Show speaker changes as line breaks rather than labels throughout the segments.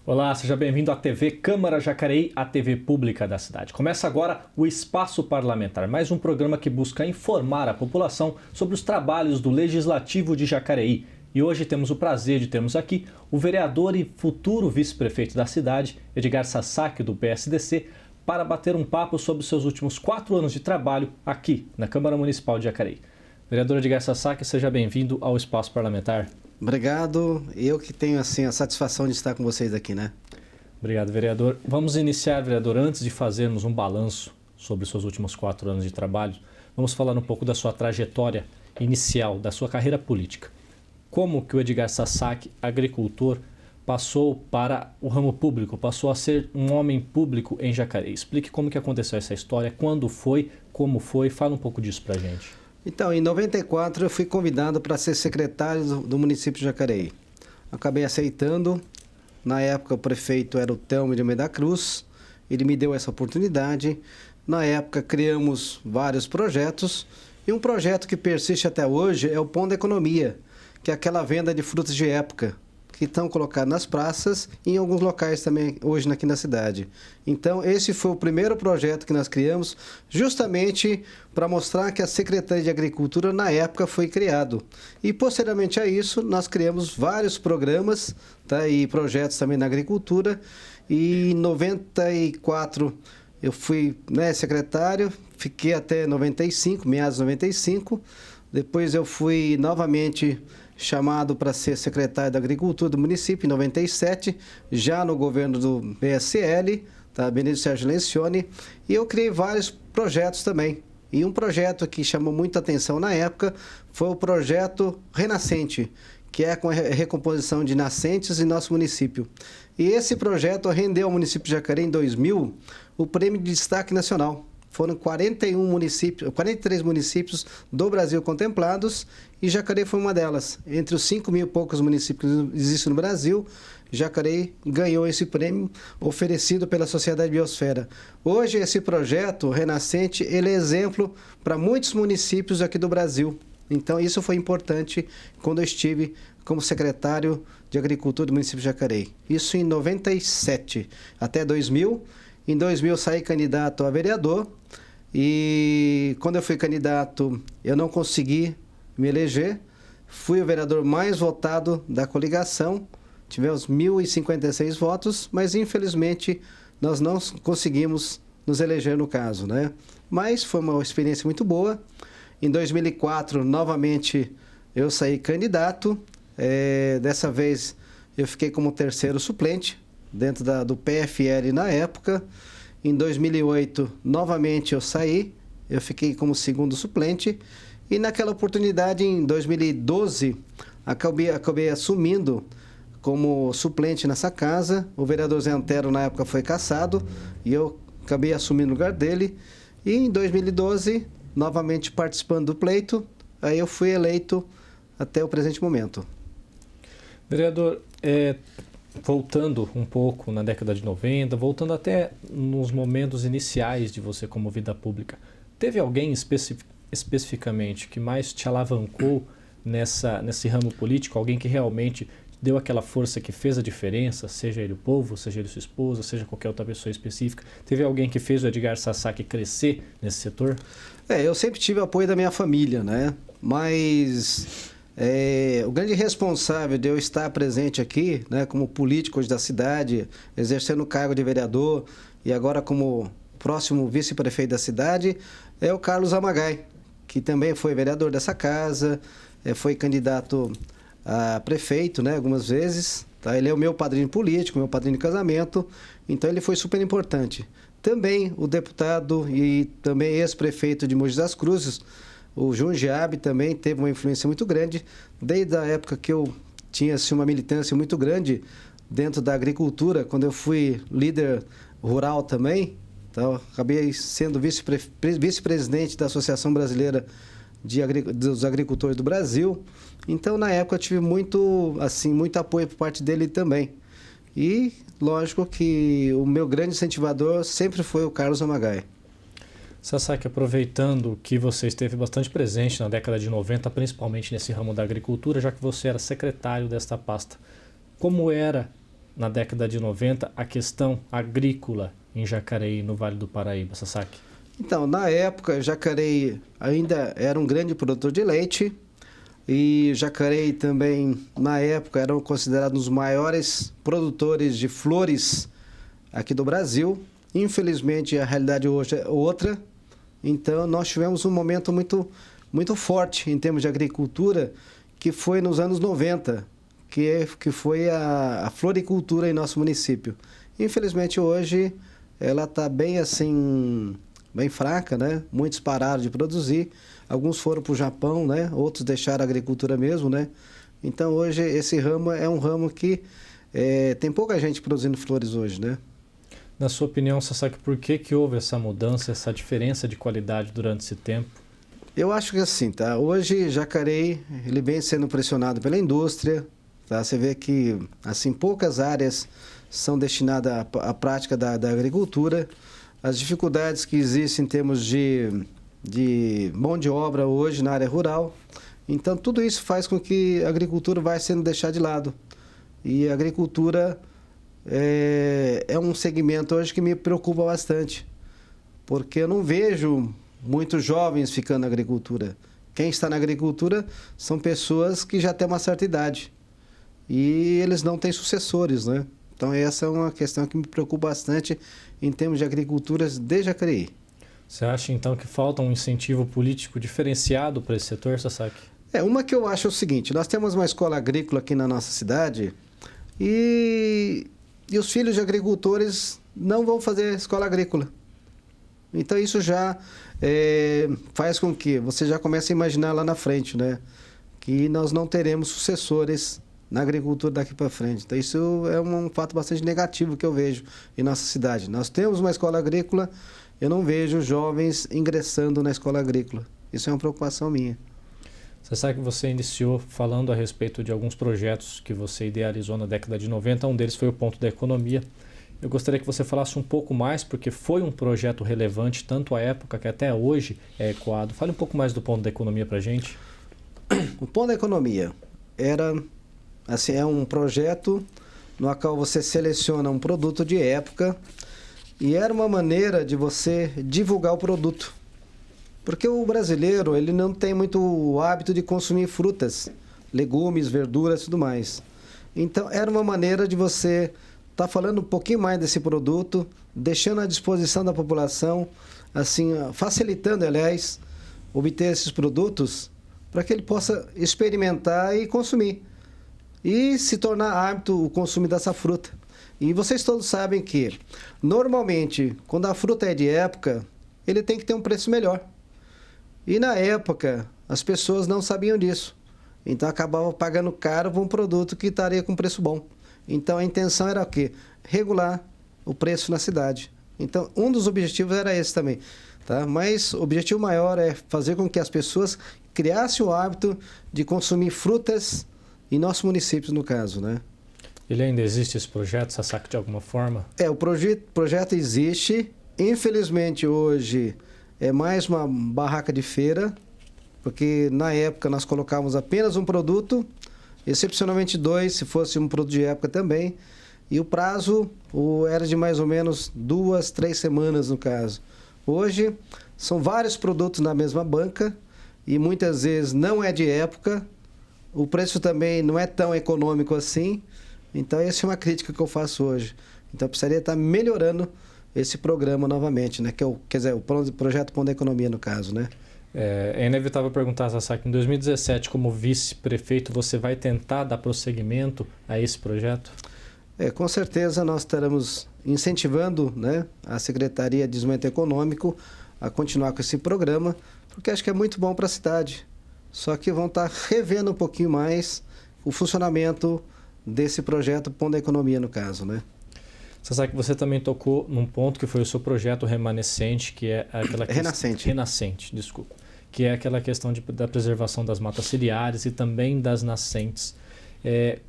Olá, seja bem-vindo à TV Câmara Jacareí, a TV pública da cidade. Começa agora o Espaço Parlamentar, mais um programa que busca informar a população sobre os trabalhos do Legislativo de Jacareí. E hoje temos o prazer de termos aqui o vereador e futuro vice-prefeito da cidade, Edgar Sasaki, do PSDC, para bater um papo sobre os seus últimos 4 anos de trabalho aqui na Câmara Municipal de Jacareí. Vereador Edgar Sasaki, seja bem-vindo ao Espaço Parlamentar.
Obrigado. Eu que tenho a satisfação de estar com vocês aqui, né?
Obrigado, vereador. Vamos iniciar, vereador, antes de fazermos um balanço sobre os seus últimos 4 anos de trabalho, vamos falar um pouco da sua trajetória inicial, da sua carreira política. Como que o Edgar Sasaki, agricultor, passou para o ramo público, passou a ser um homem público em Jacareí? Explique como que aconteceu essa história, quando foi, como foi, fala um pouco disso pra gente.
Então, em 94 eu fui convidado para ser secretário do município de Jacareí. Acabei aceitando. Na época o prefeito era o Telmo de Almeida Cruz. Ele me deu essa oportunidade. Na época criamos vários projetos. E um projeto que persiste até hoje é o Pão da Economia, que é aquela venda de frutas de época, que estão colocadas nas praças e em alguns locais também hoje aqui na cidade. Então, esse foi o primeiro projeto que nós criamos, justamente para mostrar que a Secretaria de Agricultura, na época, foi criado. E, posteriormente a isso, nós criamos vários programas, tá, e projetos também na agricultura. E em 94 eu fui, secretário, fiquei até 95, meados de 95. Depois eu fui novamente chamado para ser secretário da Agricultura do município em 97, já no governo do PSL, tá? Benedito Sérgio Lencioni, e eu criei vários projetos também. E um projeto que chamou muita atenção na época foi o projeto Renascente, que é com a recomposição de nascentes em nosso município. E esse projeto rendeu ao município de Jacareí, em 2000, o Prêmio de Destaque Nacional. Foram 43 municípios do Brasil contemplados e Jacareí foi uma delas. Entre os 5 mil e poucos municípios que existem no Brasil, Jacareí ganhou esse prêmio oferecido pela Sociedade Biosfera. Hoje, esse projeto Renascente, ele é exemplo para muitos municípios aqui do Brasil. Então, isso foi importante quando eu estive como secretário de Agricultura do município de Jacareí. Isso em 97 até 2000. Em 2000 saí candidato a vereador e quando eu fui candidato eu não consegui me eleger. Fui o vereador mais votado da coligação, tivemos 1.056 votos, mas infelizmente nós não conseguimos nos eleger no caso, né? Mas foi uma experiência muito boa. Em 2004 novamente eu saí candidato, dessa vez eu fiquei como terceiro suplente dentro do PFL na época. Em 2008, novamente eu saí, eu fiquei como segundo suplente. E naquela oportunidade, em 2012, acabei assumindo como suplente nessa casa. O vereador Zé Antero, na época, foi cassado e eu acabei assumindo o lugar dele. E em 2012, novamente participando do pleito, aí eu fui eleito até o presente momento.
Vereador, voltando um pouco na década de 90, voltando até nos momentos iniciais de você como vida pública, teve alguém especificamente que mais te alavancou nesse ramo político? Alguém que realmente deu aquela força que fez a diferença, seja ele o povo, seja ele sua esposa, seja qualquer outra pessoa específica? Teve alguém que fez o Edgar Sasaki crescer nesse setor?
Eu sempre tive apoio da minha família, né? Mas o grande responsável de eu estar presente aqui, né, como político hoje da cidade, exercendo o cargo de vereador e agora como próximo vice-prefeito da cidade, é o Carlos Amagai, que também foi vereador dessa casa, foi candidato a prefeito, né, algumas vezes. Tá? Ele é o meu padrinho político, meu padrinho de casamento, então ele foi super importante. Também o deputado e também ex-prefeito de Mogi das Cruzes, o João Giabe, também teve uma influência muito grande, desde a época que eu tinha uma militância muito grande dentro da agricultura, quando eu fui líder rural também. Então, acabei sendo vice-presidente da Associação Brasileira dos Agricultores do Brasil. Então, na época, eu tive muito apoio por parte dele também. E, lógico que o meu grande incentivador sempre foi o Carlos Amagai.
Sasaki, aproveitando que você esteve bastante presente na década de 90, principalmente nesse ramo da agricultura, já que você era secretário desta pasta, como era na década de 90, a questão agrícola em Jacareí, no Vale do Paraíba, Sasaki?
Então, na época, Jacareí ainda era um grande produtor de leite e Jacareí também, na época, eram considerados os maiores produtores de flores aqui do Brasil. Infelizmente, a realidade hoje é outra. Então, nós tivemos um momento muito forte em termos de agricultura, que foi nos anos 90, que foi a floricultura em nosso município. Infelizmente, hoje, ela está bem assim, bem fraca, né? Muitos pararam de produzir, alguns foram para o Japão, né? Outros deixaram a agricultura mesmo, né? Então, hoje, esse ramo é um ramo que tem pouca gente produzindo flores hoje, né?
Na sua opinião, Sasaki, por que houve essa mudança, essa diferença de qualidade durante esse tempo?
Eu acho que assim, tá? Hoje, Jacareí, ele vem sendo pressionado pela indústria, tá? Você vê que, assim, poucas áreas são destinadas à prática da agricultura. As dificuldades que existem em termos de mão de obra hoje na área rural. Então, tudo isso faz com que a agricultura vai sendo deixada de lado. E a agricultura é um segmento hoje que me preocupa bastante, porque eu não vejo muitos jovens ficando na agricultura. Quem está na agricultura são pessoas que já têm uma certa idade e eles não têm sucessores, né? Então essa é uma questão que me preocupa bastante em termos de agricultura de Jacareí.
Você acha então que falta um incentivo político diferenciado para esse setor, Sasaki?
Uma que eu acho é o seguinte: nós temos uma escola agrícola aqui na nossa cidade e os filhos de agricultores não vão fazer escola agrícola. Então isso já faz com que você já comece a imaginar lá na frente, né? Que nós não teremos sucessores na agricultura daqui para frente. Então isso é um fato bastante negativo que eu vejo em nossa cidade. Nós temos uma escola agrícola, eu não vejo jovens ingressando na escola agrícola. Isso é uma preocupação minha.
Você sabe que você iniciou falando a respeito de alguns projetos que você idealizou na década de 90, um deles foi o Ponto da Economia. Eu gostaria que você falasse um pouco mais, porque foi um projeto relevante tanto à época que até hoje é ecoado. Fale um pouco mais do Ponto da Economia para a gente.
O Ponto da Economia é um projeto no qual você seleciona um produto de época e era uma maneira de você divulgar o produto. Porque o brasileiro, ele não tem muito o hábito de consumir frutas, legumes, verduras e tudo mais. Então, era uma maneira de você estar falando um pouquinho mais desse produto, deixando à disposição da população, assim, facilitando, aliás, obter esses produtos para que ele possa experimentar e consumir. E se tornar hábito o consumo dessa fruta. E vocês todos sabem que, normalmente, quando a fruta é de época, ele tem que ter um preço melhor. E na época, as pessoas não sabiam disso. Então, acabavam pagando caro por um produto que estaria com preço bom. Então, a intenção era o quê? Regular o preço na cidade. Então, um dos objetivos era esse também. Tá? Mas o objetivo maior é fazer com que as pessoas criassem o hábito de consumir frutas em nossos municípios, no caso, né?
Ele ainda existe, esse projeto, Sasaki, de alguma forma?
O projeto existe. Infelizmente, hoje é mais uma barraca de feira, porque na época nós colocávamos apenas um produto, excepcionalmente 2, se fosse um produto de época também, e o prazo era de mais ou menos 2, 3 semanas no caso. Hoje são vários produtos na mesma banca e muitas vezes não é de época, o preço também não é tão econômico assim, então essa é uma crítica que eu faço hoje. Então precisaria estar melhorando esse programa novamente, né? Quer dizer, o projeto Ponto da Economia, no caso, né?
É inevitável perguntar, Sasaki, em 2017, como vice-prefeito, você vai tentar dar prosseguimento a esse projeto?
Com certeza nós estaremos incentivando, né, a Secretaria de Desenvolvimento Econômico a continuar com esse programa, porque acho que é muito bom para a cidade. Só que vão estar revendo um pouquinho mais o funcionamento desse projeto Ponto da Economia, no caso, né?
Sasaki, você também tocou num ponto que foi o seu projeto remanescente, que é aquela Renascente, desculpa. Que é aquela questão da preservação das matas ciliares e também das nascentes.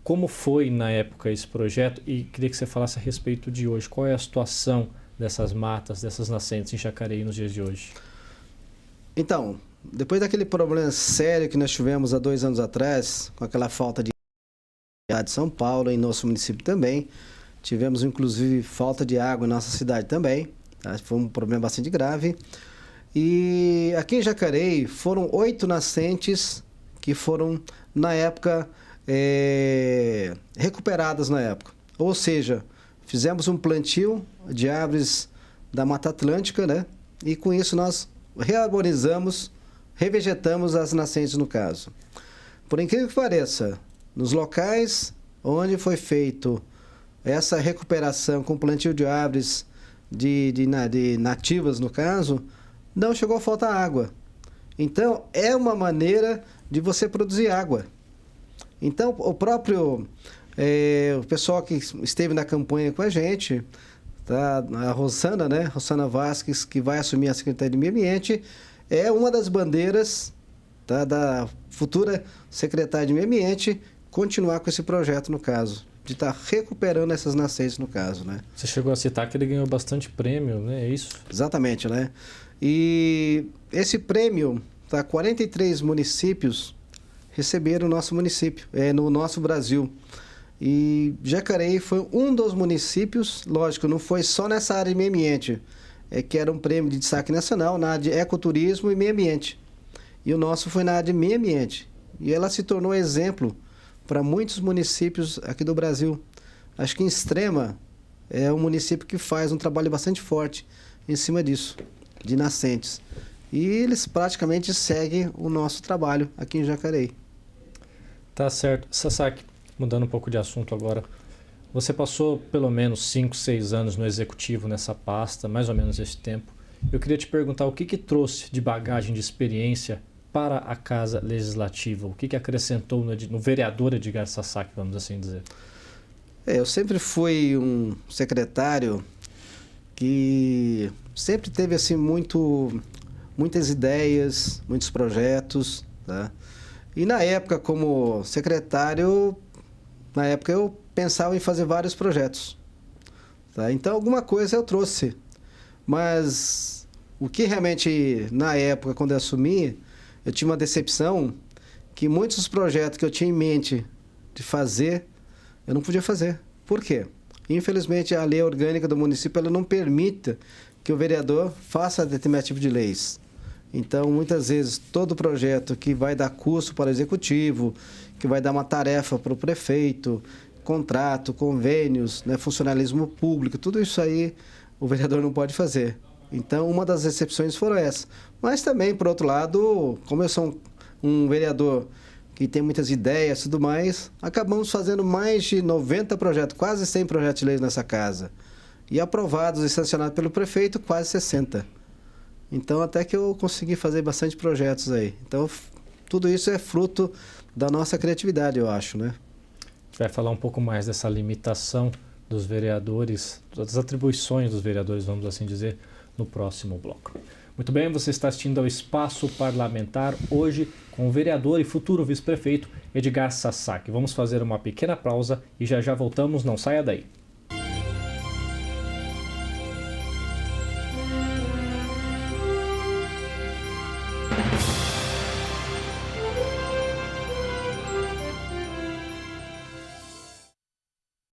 Como foi na época esse projeto? E queria que você falasse a respeito de hoje. Qual é a situação dessas matas, dessas nascentes em Jacareí nos dias de hoje?
Então, depois daquele problema sério que nós tivemos há 2 anos atrás, com aquela falta de São Paulo, em nosso município também, Tivemos, inclusive, falta de água em nossa cidade também. Tá? Foi um problema bastante grave. E aqui em Jacareí foram 8 nascentes que foram, na época, recuperadas na época. Ou seja, fizemos um plantio de árvores da Mata Atlântica, né? E com isso nós rearborizamos, revegetamos as nascentes no caso. Por incrível que pareça, nos locais onde foi feito essa recuperação com plantio de árvores de nativas no caso, não chegou a faltar água. Então, é uma maneira de você produzir água. Então, o próprio o pessoal que esteve na campanha com a gente, tá? A Rosana, né? Rosana Vasques, que vai assumir a Secretaria de Meio Ambiente, é uma das bandeiras, tá? Da futura Secretária de Meio Ambiente, continuar com esse projeto, no caso, de estar recuperando essas nascentes, no caso, né?
Você chegou a citar que ele ganhou bastante prêmio, né? É isso?
Exatamente, né? E esse prêmio, tá? 43 municípios receberam no nosso município, no nosso Brasil. E Jacareí foi um dos municípios, lógico, não foi só nessa área de meio ambiente, que era um prêmio de destaque nacional na área de ecoturismo e meio ambiente. E o nosso foi na área de meio ambiente. E ela se tornou exemplo para muitos municípios aqui do Brasil. Acho que em Extrema é um município que faz um trabalho bastante forte em cima disso, de nascentes. E eles praticamente seguem o nosso trabalho aqui em Jacareí.
Tá certo. Sasaki, mudando um pouco de assunto agora, você passou pelo menos 5, 6 anos no Executivo, nessa pasta, mais ou menos esse tempo. Eu queria te perguntar o que trouxe de bagagem, de experiência para a Casa Legislativa? O que acrescentou no vereador Edgar Sasaki, vamos assim dizer?
Eu sempre fui um secretário que sempre teve assim, muitas ideias, muitos projetos, tá? E na época, como secretário, eu pensava em fazer vários projetos, tá? Então, alguma coisa eu trouxe. Mas o que realmente, na época, quando eu assumi, eu tinha uma decepção que muitos dos projetos que eu tinha em mente de fazer, eu não podia fazer. Por quê? Infelizmente, a lei orgânica do município ela não permite que o vereador faça determinado tipo de leis. Então, muitas vezes, todo projeto que vai dar custo para o executivo, que vai dar uma tarefa para o prefeito, contrato, convênios, né, funcionalismo público, tudo isso aí o vereador não pode fazer. Então, uma das exceções foram essas. Mas também, por outro lado, como eu sou um vereador que tem muitas ideias e tudo mais, acabamos fazendo mais de 90 projetos, quase 100 projetos de lei nessa casa. E aprovados e sancionados pelo prefeito, quase 60. Então, até que eu consegui fazer bastante projetos aí. Então, tudo isso é fruto da nossa criatividade, eu acho, né?
A gente vai falar um pouco mais dessa limitação dos vereadores, das atribuições dos vereadores, vamos assim dizer, no próximo bloco. Muito bem, você está assistindo ao Espaço Parlamentar, hoje com o vereador e futuro vice-prefeito Edgar Sasaki. Vamos fazer uma pequena pausa e já voltamos, não saia daí.